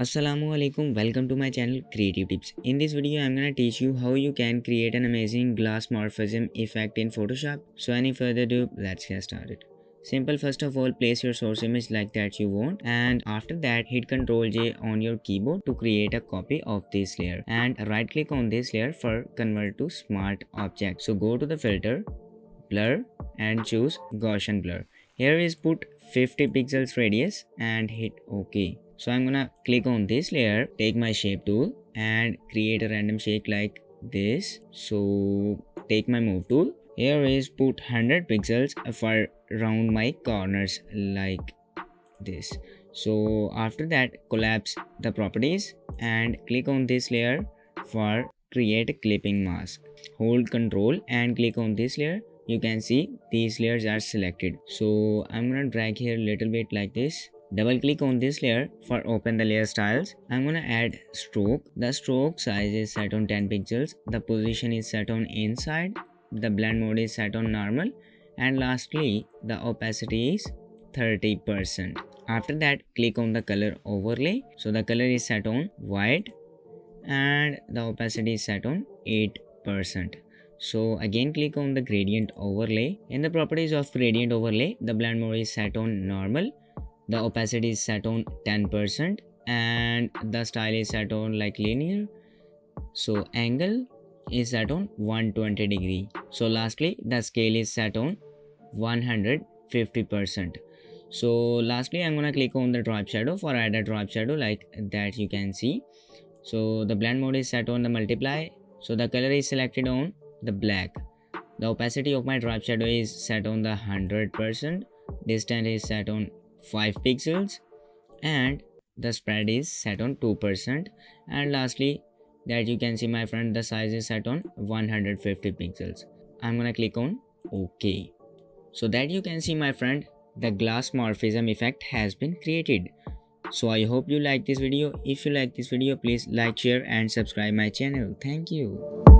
Assalamualaikum, welcome to my channel Creative Tips. In this video I'm gonna teach you how you can create an amazing glass morphism effect in Photoshop. So any further ado, let's get started. Simple. First of all, place your source image like that you want, and after that hit Ctrl J on your keyboard to create a copy of this layer, and right click on this layer for convert to smart object. So go to the filter, blur, and choose Gaussian blur. Here is put 50 pixels radius and hit OK. So I'm gonna click on this layer, take my shape tool and create a random shape like this. So take my move tool. Here is put 100 pixels for round my corners like this. So after that collapse the properties and click on this layer for create a clipping mask. Hold Ctrl and click on this layer. You can see these layers are selected. So I'm gonna drag here a little bit like this. Double click on this layer for open the layer styles. I'm gonna add stroke. The stroke size is set on 10 pixels. The position is set on inside. The blend mode is set on normal. And lastly, the opacity is 30%. After that, click on the color overlay. So the color is set on white and the opacity is set on 8%. So again click on the gradient overlay. In the properties of gradient overlay, the blend mode is set on normal. The opacity is set on 10% and the style is set on like linear. So angle is set on 120 degree. So lastly the scale is set on 150%. So lastly I'm gonna click on the drop shadow for add a drop shadow like that you can see. So the blend mode is set on the multiply. So the color is selected on the black. The opacity of my drop shadow is set on the 100%. Distance is set on 5 pixels and the spread is set on 2%. And lastly that you can see my friend, the size is set on 150 pixels. I'm gonna click on OK. So that you can see my friend, the glass morphism effect has been created. So I hope you like this video. If you like this video, please like, share and subscribe my channel. Thank you.